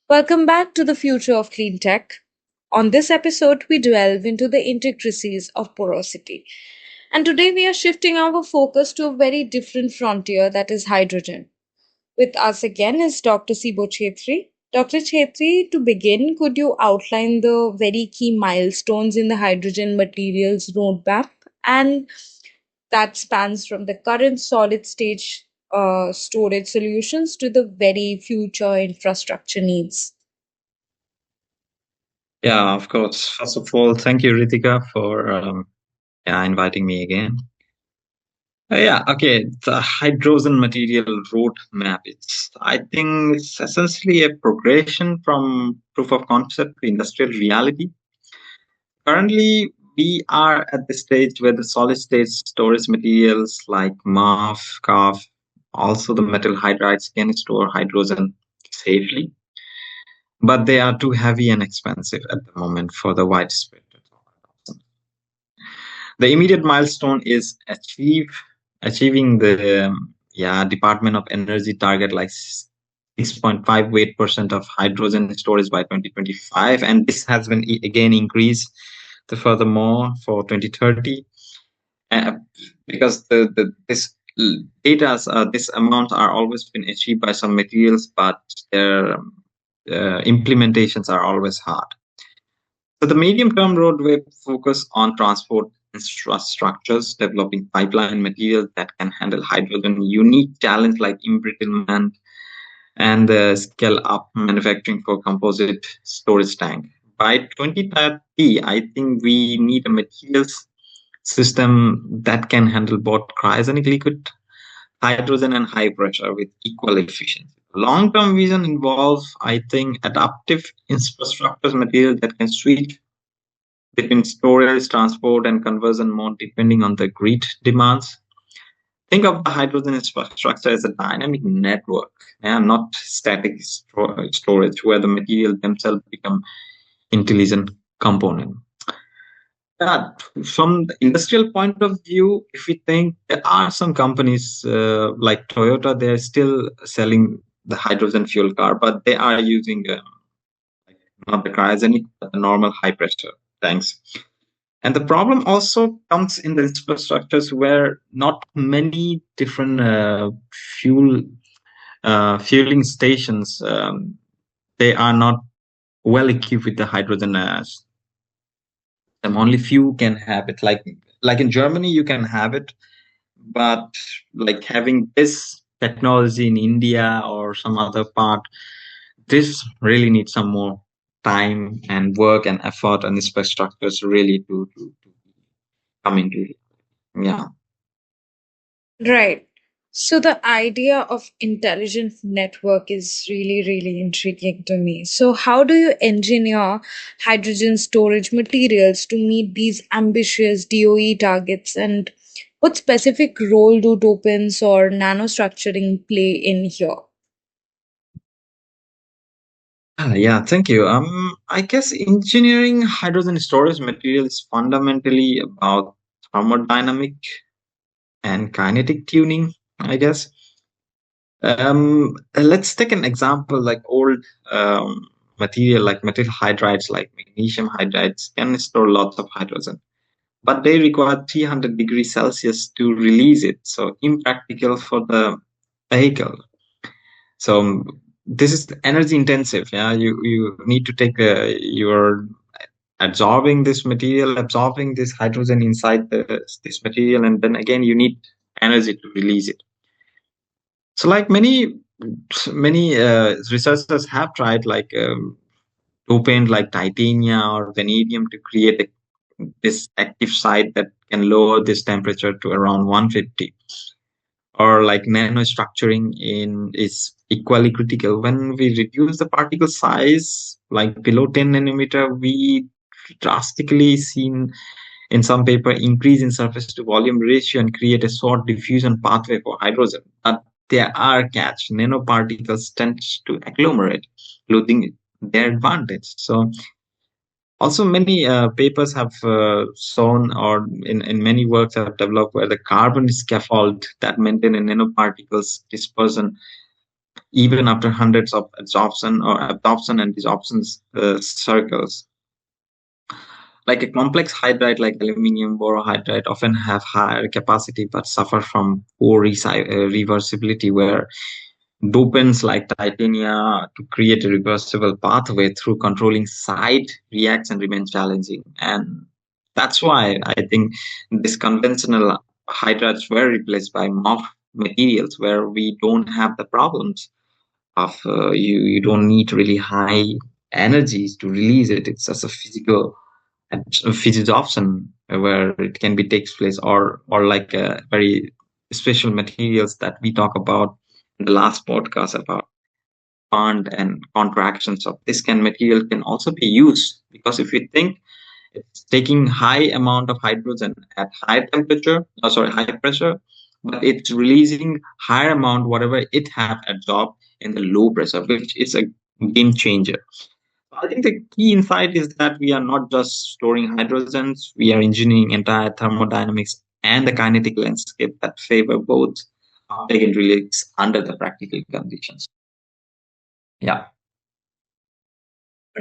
Welcome back to the future of clean tech. On this episode, we delve into the intricacies of porosity. And today we are shifting our focus to a very different frontier that is hydrogen. With us again is Dr. Sibo Chetry. Dr. Chetry, to begin, could you outline the very key milestones in the hydrogen materials roadmap? And that spans from the current solid stage storage solutions to the very future infrastructure needs. Yeah, of course. First of all, thank you, Ritika, for inviting me again. Yeah, okay. The hydrogen material roadmap. I think it's essentially a progression from proof of concept to industrial reality. Currently, we are at the stage where the solid state storage materials like MAF, CAF, also the metal hydrides can store hydrogen safely, but they are too heavy and expensive at the moment for the widespread adoption. The immediate milestone is achieving the Department of Energy target like 6.58% of hydrogen storage by 2025, and this has been again increased to furthermore for 2030, uh, because the this data this amount are always been achieved by some materials, but their implementations are always hard. So the medium-term roadway focus on transport infrastructures, developing pipeline materials that can handle hydrogen, unique challenge like embrittlement, and scale up manufacturing for composite storage tank. By 2030, I think we need a materials system that can handle both cryogenic liquid hydrogen and high pressure with equal efficiency. Long-term vision involves, I think, adaptive infrastructure material that can switch between storage, transport, and conversion mode depending on the grid demands. Think of the hydrogen infrastructure as a dynamic network and not static storage where the material themselves become intelligent component. From the industrial point of view, if we think there are some companies like Toyota, they're still selling the hydrogen fuel car, but they are using not the cryogenic, but the normal high pressure tanks. And the problem also comes in the infrastructures where not many different fueling stations they are not well equipped with the hydrogen. Only few can have it. Like in Germany, you can have it, but like having this technology in India or some other part, this really needs some more time and work and effort and infrastructures really to come into it. Yeah. Right. So the idea of intelligent network is really, really intriguing to me. So how do you engineer hydrogen storage materials to meet these ambitious DOE targets? And what specific role do dopants or nanostructuring play in here? Yeah, thank you. I guess engineering hydrogen storage material is fundamentally about thermodynamic and kinetic tuning, I guess. Let's take an example like old material like metal hydrides, like magnesium hydrides, can store lots of hydrogen, but they require 300 degrees Celsius to release it. So impractical for the vehicle. So this is energy intensive. Yeah, you need to take you're absorbing this material, absorbing this hydrogen inside this material, and then again you need energy to release it. So like many researchers have tried like dopant like titania or vanadium to create this active site that can lower this temperature to around 150, or like nanostructuring in is equally critical. When we reduce the particle size like below 10 nanometer, we drastically seen in some paper increase in surface to volume ratio and create a short diffusion pathway for hydrogen. But there are catch. Nanoparticles tend to agglomerate, losing their advantage. So also many papers have shown, or in many works have developed, where the carbon scaffold that maintain a nanoparticles dispersion even after hundreds of absorption and desorption cycles. Like a complex hydride like aluminium borohydride often have higher capacity but suffer from poor reversibility, where dopants like titania to create a reversible pathway through controlling side reaction remain challenging. And that's why I think this conventional hydrides were replaced by MOF materials where we don't have the problems of you don't need really high energies to release it. It's just a physics option where it can be takes place, or like a very special materials that we talk about in the last podcast about bond and contractions of this can material can also be used, because if you think it's taking high amount of hydrogen at high temperature, high pressure, but it's releasing higher amount whatever it have absorbed in the low pressure, which is a game changer. I think the key insight is that we are not just storing hydrogens, we are engineering entire thermodynamics and the kinetic landscape that favor both uptake and release under the practical conditions. Yeah.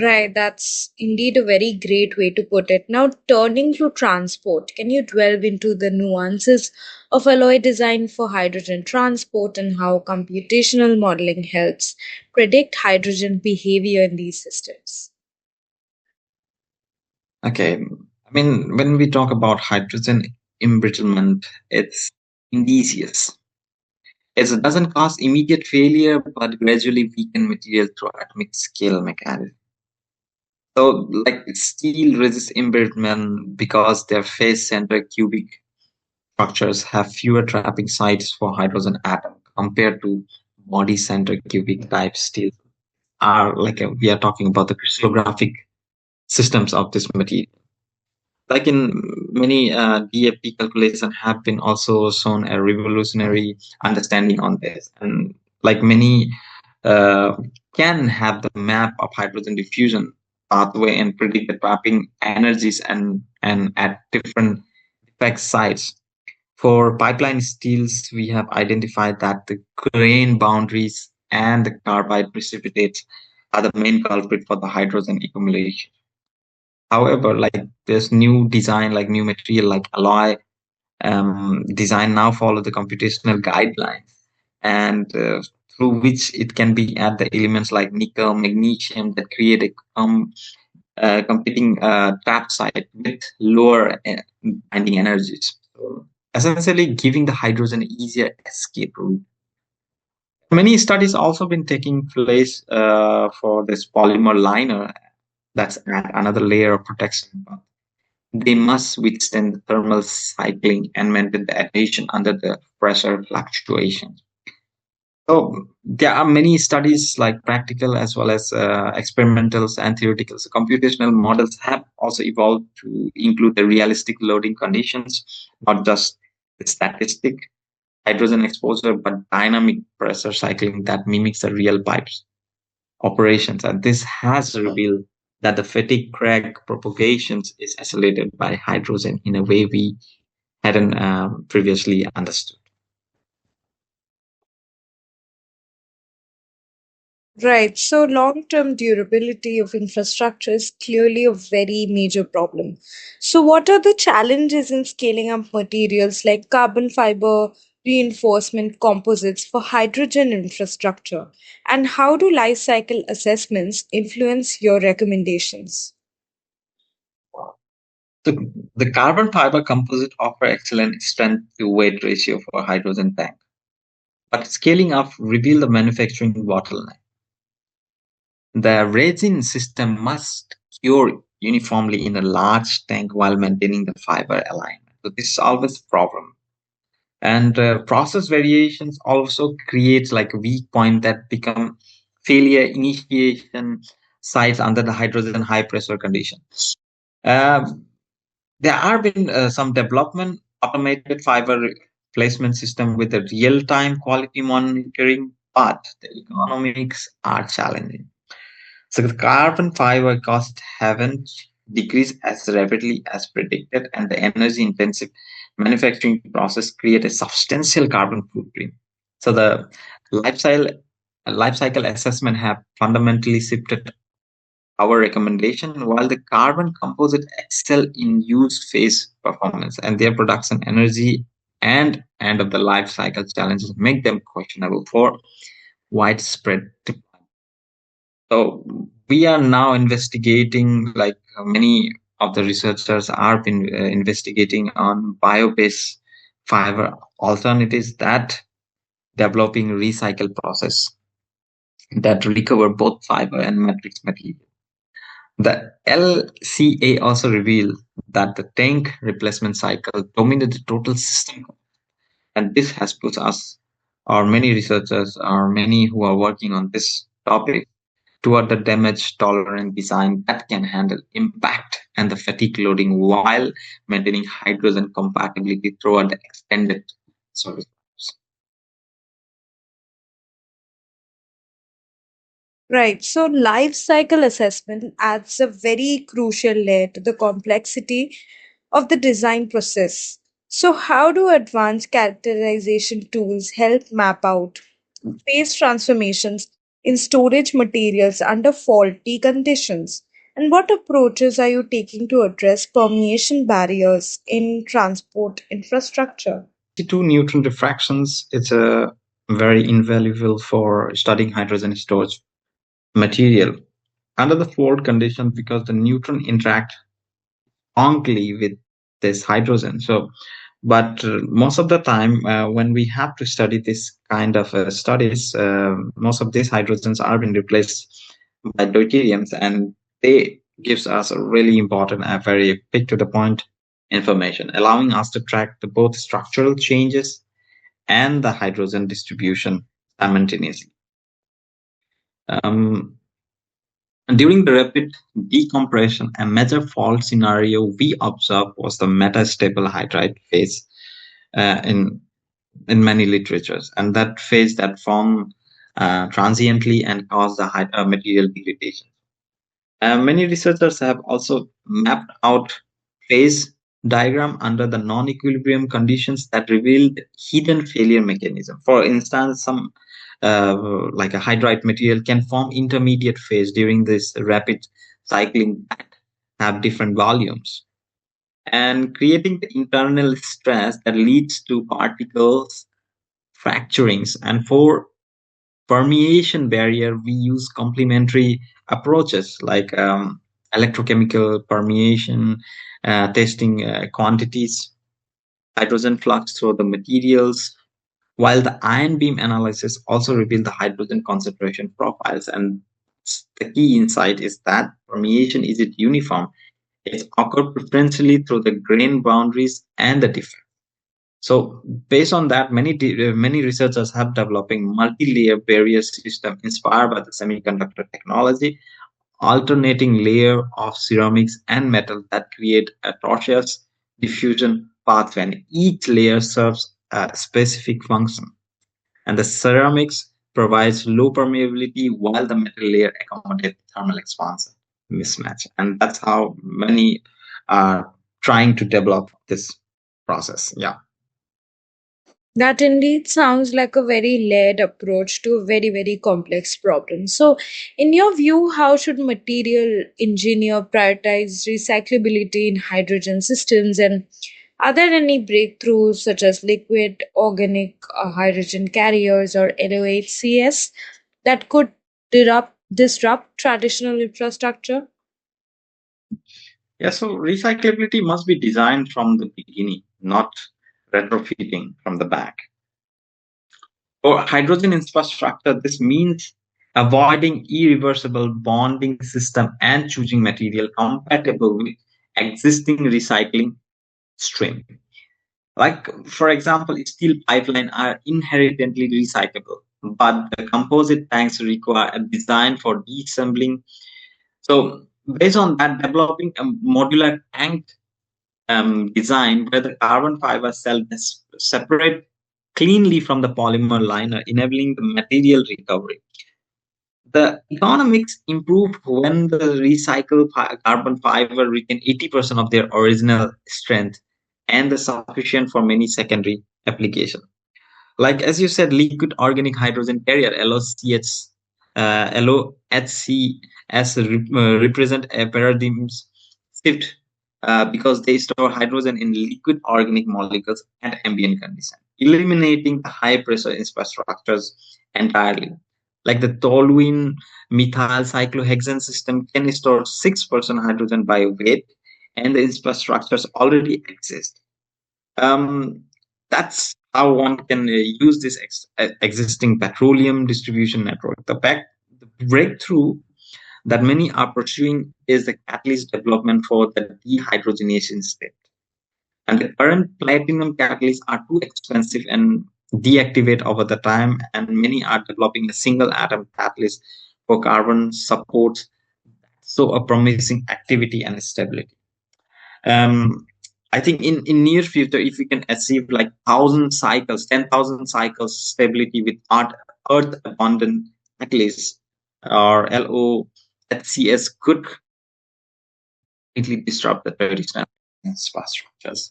Right, that's indeed a very great way to put it. Now, turning to transport, can you delve into the nuances of alloy design for hydrogen transport and how computational modeling helps predict hydrogen behavior in these systems? Okay. I mean, when we talk about hydrogen embrittlement, it's indicious. It doesn't cause immediate failure, but gradually weaken material through atomic scale mechanism. So, like steel resists embrittlement because their face center cubic structures have fewer trapping sites for hydrogen atom compared to body center cubic type steel. Are like we are talking about the crystallographic systems of this material. Like in many DFT calculation have been also shown a revolutionary understanding on this, and like many uh, can have the map of hydrogen diffusion pathway and predict the trapping energies and at different effect sites. For pipeline steels, we have identified that the grain boundaries and the carbide precipitates are the main culprit for the hydrogen accumulation. However, like this new design, like new material, like alloy design now follow the computational guidelines, and through which it can be add the elements like nickel, magnesium that create a competing trap site with lower binding energies. So essentially, giving the hydrogen easier escape route. Many studies also been taking place for this polymer liner. That's another layer of protection. They must withstand thermal cycling and maintain the adhesion under the pressure fluctuations. So there are many studies like practical as well as experimentals and theoretical. So computational models have also evolved to include the realistic loading conditions, not just the statistic hydrogen exposure, but dynamic pressure cycling that mimics the real pipes operations. And this has revealed that the fatigue crack propagations is accelerated by hydrogen in a way we hadn't previously understood. Right. So long term durability of infrastructure is clearly a very major problem. So, what are the challenges in scaling up materials like carbon fiber reinforcement composites for hydrogen infrastructure? And how do life cycle assessments influence your recommendations? The carbon fiber composite offer excellent strength to weight ratio for hydrogen tank, but scaling up reveal the manufacturing bottleneck. The resin system must cure uniformly in a large tank while maintaining the fiber alignment. So this is always a problem. And process variations also creates like a weak point that become failure initiation sites under the hydrogen high pressure conditions. Um, there have been some development automated fiber placement system with a real-time quality monitoring, but the economics are challenging. So the carbon fiber costs haven't decreased as rapidly as predicted, and the energy-intensive manufacturing process create a substantial carbon footprint. So the lifestyle life cycle assessment have fundamentally shifted our recommendation, while the carbon composite excel in use phase performance, and their production energy and end of the life cycle challenges make them questionable for widespread. So we are now investigating, like many of the researchers are been investigating on bio-based fiber alternatives that developing recycle process that recover both fiber and matrix material. The LCA also revealed that the tank replacement cycle dominated the total system, and this has put us, or many researchers, or many who are working on this topic, toward the damage tolerant design that can handle impact and the fatigue loading while maintaining hydrogen compatibility throughout the extended service lives. Right. So life cycle assessment adds a very crucial layer to the complexity of the design process. So, how do advanced characterization tools help map out phase transformations in storage materials under faulty conditions? And what approaches are you taking to address permeation barriers in transport infrastructure? C2 neutron diffractions is a very invaluable for studying hydrogen storage material under the fault conditions because the neutron interact strongly with this hydrogen. So, but most of the time, when we have to study this kind of studies, most of these hydrogens are being replaced by deuteriums, and they gives us a really important, very quick to the point information, allowing us to track the both structural changes and the hydrogen distribution simultaneously. Um, and during the rapid decompression, a major fault scenario we observed was the metastable hydride phase in many literatures, and that phase that form transiently and cause the material degradation. Many researchers have also mapped out phase diagram under the non-equilibrium conditions that revealed hidden failure mechanism. For instance, some like a hydride material can form intermediate phase during this rapid cycling that have different volumes and creating the internal stress that leads to particles fracturings. And for permeation barrier, we use complementary approaches like electrochemical permeation, testing quantities, hydrogen flux through the materials, while the ion beam analysis also revealed the hydrogen concentration profiles. And the key insight is that permeation isn't uniform. It occurs preferentially through the grain boundaries and the difference. So based on that, many researchers have developing multi-layer barrier system inspired by the semiconductor technology, alternating layer of ceramics and metal that create a tortuous diffusion pathway. And each layer serves a specific function. And the ceramics provides low permeability while the metal layer accommodates thermal expansion mismatch. And that's how many are trying to develop this process. Yeah. That indeed sounds like a very layered approach to a very, very complex problem. So, in your view, how should material engineer prioritize recyclability in hydrogen systems? And are there any breakthroughs such as liquid organic hydrogen carriers or LOHCS that could disrupt traditional infrastructure? Yeah, so recyclability must be designed from the beginning, not retrofitting from the back. For hydrogen infrastructure, this means avoiding irreversible bonding system and choosing material compatible with existing recycling stream. Like, for example, steel pipeline are inherently recyclable, but the composite tanks require a design for deassembling. So based on that, developing a modular tank design where the carbon fiber cell is separate cleanly from the polymer liner, enabling the material recovery. The economics improve when the recycled carbon fiber retain 80% of their original strength and the sufficient for many secondary applications. Like as you said, liquid organic hydrogen carrier LOHCs represent a paradigm shift because they store hydrogen in liquid organic molecules at ambient condition, eliminating the high pressure infrastructures entirely. Like the toluene methyl cyclohexane system can store 6% hydrogen by weight, and the infrastructures already exist. um, that's how one can use this existing petroleum distribution network. The breakthrough that many are pursuing is the catalyst development for the dehydrogenation step. And the current platinum catalysts are too expensive and deactivate over the time, and many are developing a single atom catalyst for carbon supports so a promising activity and stability. um, I think in near future, if we can achieve like 1,000 cycles, 10,000 cycles stability with earth abundant catalysts or LOHCs could completely disrupt the traditional infrastructures.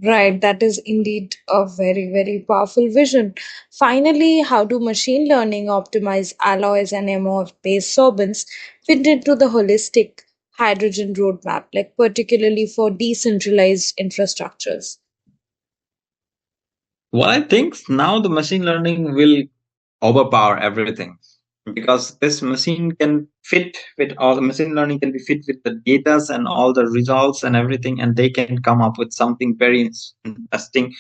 Right, that is indeed a very, very powerful vision. Finally, how do machine learning optimize alloys and MOF based sorbents fit into the holistic hydrogen roadmap, like particularly for decentralized infrastructures? What I think now the machine learning will overpower everything because this machine can fit with all the machine learning can be fit with the data and all the results and everything, and they can come up with something very interesting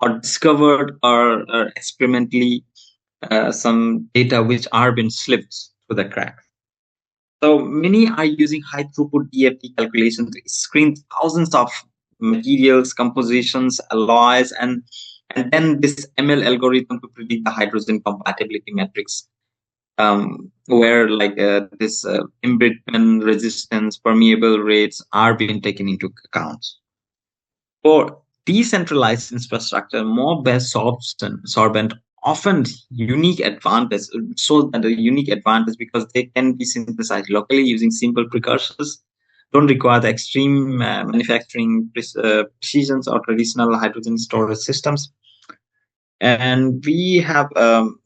or discovered or experimentally some data which are being slipped through the cracks. So many are using high throughput DFT calculations to screen thousands of materials, compositions, alloys, and then this ML algorithm to predict the hydrogen compatibility metrics, where like this embrittlement, resistance, permeable rates are being taken into account. For decentralized infrastructure, more-based sorbent often unique advantage, so that a unique advantage because they can be synthesized locally using simple precursors, don't require the extreme manufacturing precisions or traditional hydrogen storage systems. And we have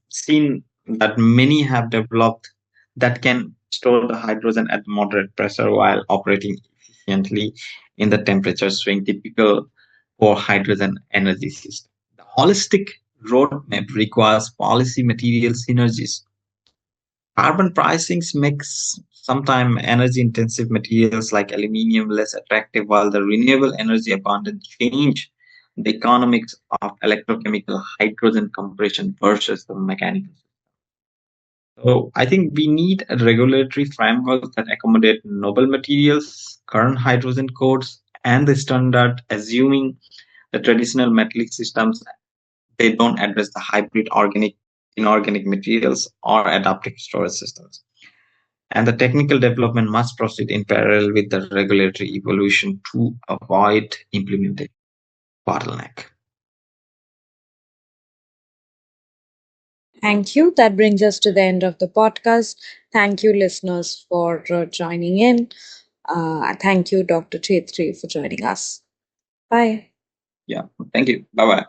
seen that many have developed that can store the hydrogen at moderate pressure while operating efficiently in the temperature swing typical for hydrogen energy system. The holistic roadmap requires policy material synergies. Carbon pricings makes sometimes energy intensive materials like aluminium less attractive, while the renewable energy abundant change the economics of electrochemical hydrogen compression versus the mechanical. So I think we need a regulatory framework that accommodate noble materials, current hydrogen codes, and the standard, assuming the traditional metallic systems they don't address the hybrid organic inorganic materials or adaptive storage systems. And the technical development must proceed in parallel with the regulatory evolution to avoid implementation bottleneck. Thank you. That brings us to the end of the podcast. Thank you, listeners, for joining in. Thank you, Dr. Chetry, for joining us. Bye. Yeah, thank you. Bye bye.